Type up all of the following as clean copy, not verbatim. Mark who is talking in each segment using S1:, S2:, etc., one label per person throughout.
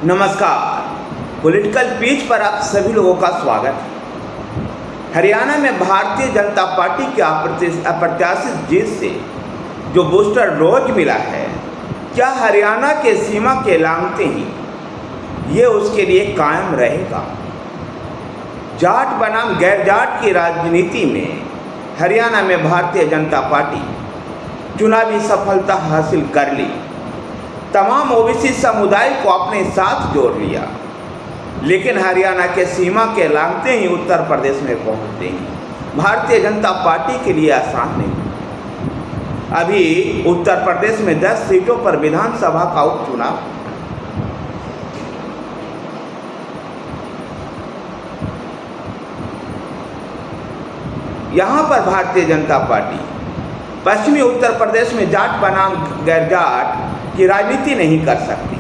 S1: नमस्कार। Political peach पर आप सभी लोगों का स्वागत है। हरियाणा में भारतीय जनता पार्टी के अप्रत्याशित जीत से जो बूस्टर डोज मिला है, क्या हरियाणा के सीमा के लांघते ही ये उसके लिए कायम रहेगा? जाट बनाम गैर जाट की राजनीति में हरियाणा में भारतीय जनता पार्टी चुनावी सफलता हासिल कर ली, तमाम ओबीसी समुदाय को अपने साथ जोड़ लिया, लेकिन हरियाणा के सीमा के लांघते ही उत्तर प्रदेश में पहुंचते ही भारतीय जनता पार्टी के लिए आसान नहीं। अभी उत्तर प्रदेश में 10 सीटों पर विधानसभा का उपचुनाव, यहां पर भारतीय जनता पार्टी पश्चिमी उत्तर प्रदेश में जाट बनाम गैर जाट की राजनीति नहीं कर सकती।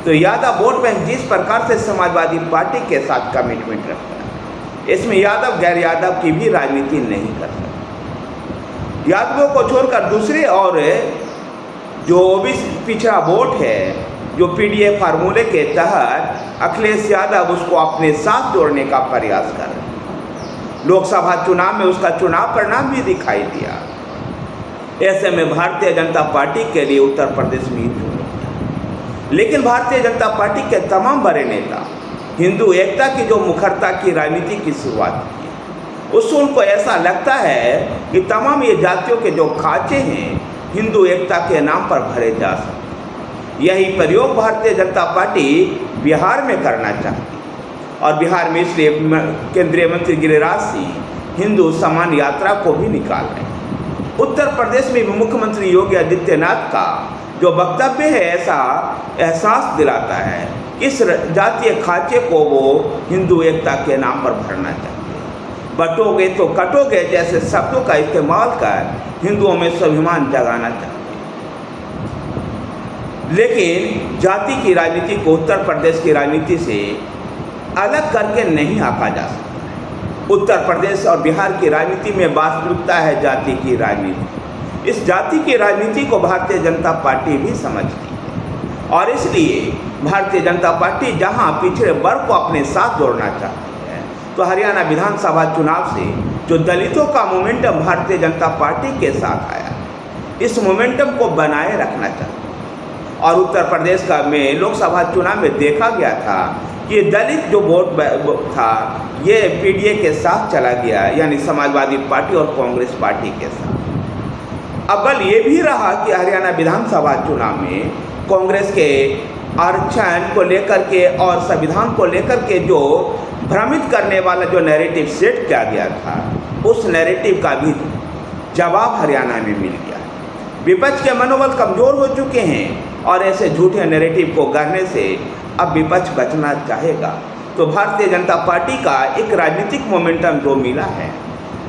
S1: तो यादव वोट बैंक जिस प्रकार से समाजवादी पार्टी के साथ कमिटमेंट रखता है, इसमें यादव गैर यादव की भी राजनीति नहीं कर सकती। यादवों को छोड़कर दूसरे और जो ओबीसी पिछड़ा वोट है, जो पीडीए फार्मूले के तहत अखिलेश यादव उसको अपने साथ जोड़ने का प्रयास कर रहे हैं। लोकसभा चुनाव में उसका चुनाव परिणाम भी दिखाई दिया। ऐसे में भारतीय जनता पार्टी के लिए उत्तर प्रदेश में ही चुनौती, लेकिन भारतीय जनता पार्टी के तमाम बड़े नेता हिंदू एकता की जो मुखरता की राजनीति की शुरुआत की, उससे उनको ऐसा लगता है कि तमाम ये जातियों के जो खांचे हैं हिंदू एकता के नाम पर भरे जा सकते। यही प्रयोग भारतीय जनता पार्टी बिहार में करना चाहती, और बिहार में इसलिए केंद्रीय मंत्री गिरिराज सिंह हिंदू सम्मान यात्रा को भी निकाल रहे हैं। उत्तर प्रदेश में भी मुख्यमंत्री योगी आदित्यनाथ का जो वक्तव्य है, ऐसा एहसास दिलाता है कि इस जातीय खांचे को वो हिंदू एकता के नाम पर भरना चाहते हैं। बटोगे तो कटोगे जैसे शब्दों का इस्तेमाल कर हिंदुओं में स्वाभिमान जगाना चाहते हैं। लेकिन जाति की राजनीति को उत्तर प्रदेश की राजनीति से अलग करके नहीं आंका जा सकता। उत्तर प्रदेश और बिहार की राजनीति में वास्तविकता है जाति की राजनीति। इस जाति की राजनीति को भारतीय जनता पार्टी भी समझती है, और इसलिए भारतीय जनता पार्टी जहां पिछड़े वर्ग को अपने साथ जोड़ना चाहती है, तो हरियाणा विधानसभा चुनाव से जो दलितों का मोमेंटम भारतीय जनता पार्टी के साथ आया, इस मोमेंटम को बनाए रखना चाहती है। और उत्तर प्रदेश का में लोकसभा चुनाव में देखा गया था कि दलित जो वोट था ये पीडीए के साथ चला गया, यानी समाजवादी पार्टी और कांग्रेस पार्टी के साथ। अब बल ये भी रहा कि हरियाणा विधानसभा चुनाव में कांग्रेस के आरक्षण को लेकर के और संविधान को लेकर के जो भ्रमित करने वाला जो नैरेटिव सेट किया गया था, उस नैरेटिव का भी जवाब हरियाणा में मिल गया। विपक्ष के मनोबल कमजोर हो चुके हैं, और ऐसे झूठे नैरेटिव को गढ़ने से अब विपक्ष बचना चाहेगा। तो भारतीय जनता पार्टी का एक राजनीतिक मोमेंटम जो मिला है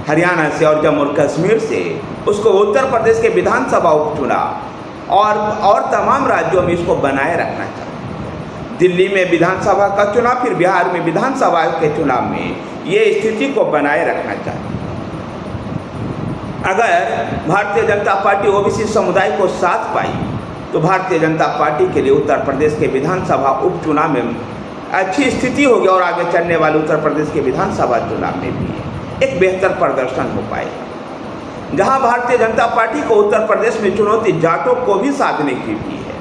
S1: हरियाणा से और जम्मू और कश्मीर से, उसको उत्तर प्रदेश के विधानसभा उपचुनाव और तमाम राज्यों में इसको बनाए रखना चाहिए। दिल्ली में विधानसभा का चुनाव, फिर बिहार में विधानसभा के चुनाव में ये स्थिति को बनाए रखना चाहिए। अगर भारतीय जनता पार्टी ओबीसी समुदाय को साथ पाई, तो भारतीय जनता पार्टी के लिए उत्तर प्रदेश के विधानसभा उपचुनाव में अच्छी स्थिति होगी, और आगे चलने वाले उत्तर प्रदेश के विधानसभा चुनाव में भी एक बेहतर प्रदर्शन हो पाएगा। जहां भारतीय जनता पार्टी को उत्तर प्रदेश में चुनौती जाटों को भी साधने की भी है,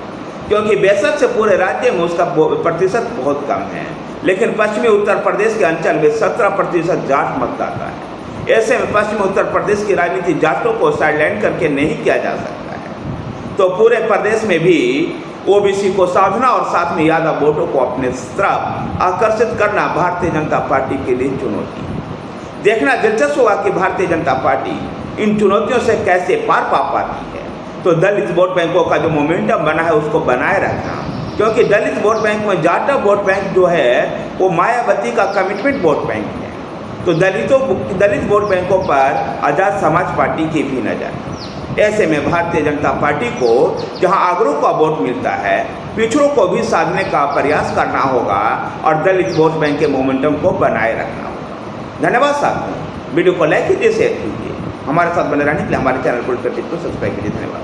S1: क्योंकि बेशक से पूरे राज्य में उसका प्रतिशत बहुत कम है, लेकिन पश्चिमी उत्तर प्रदेश के अंचल में 17% जाट मतदाता है। ऐसे में पश्चिमी उत्तर प्रदेश की राजनीति जाटों को साइडलाइन करके नहीं किया जा सकता। तो पूरे प्रदेश में भी ओबीसी को साधना और साथ में यादव वोटों को अपने तरफ आकर्षित करना भारतीय जनता पार्टी के लिए चुनौती है। देखना दिलचस्प होगा कि भारतीय जनता पार्टी इन चुनौतियों से कैसे पार पा पाती है। तो दलित वोट बैंकों का जो मोमेंटम बना है उसको बनाए रखना, क्योंकि दलित वोट बैंक में जाटव वोट बैंक जो है वो मायावती का कमिटमेंट वोट बैंक है। तो दलित वोट बैंकों पर आज़ाद समाज पार्टी की भी नज़र। ऐसे में भारतीय जनता पार्टी को जहां आगरों का वोट मिलता है, पिछड़ों को भी साधने का प्रयास करना होगा, और दलित वोट बैंक के मोमेंटम को बनाए रखना होगा। धन्यवाद साथियों, वीडियो को लाइक कीजिए, शेयर कीजिए। हमारे साथ बने रहने के लिए हमारे चैनल को सब्सक्राइब कीजिए। धन्यवाद।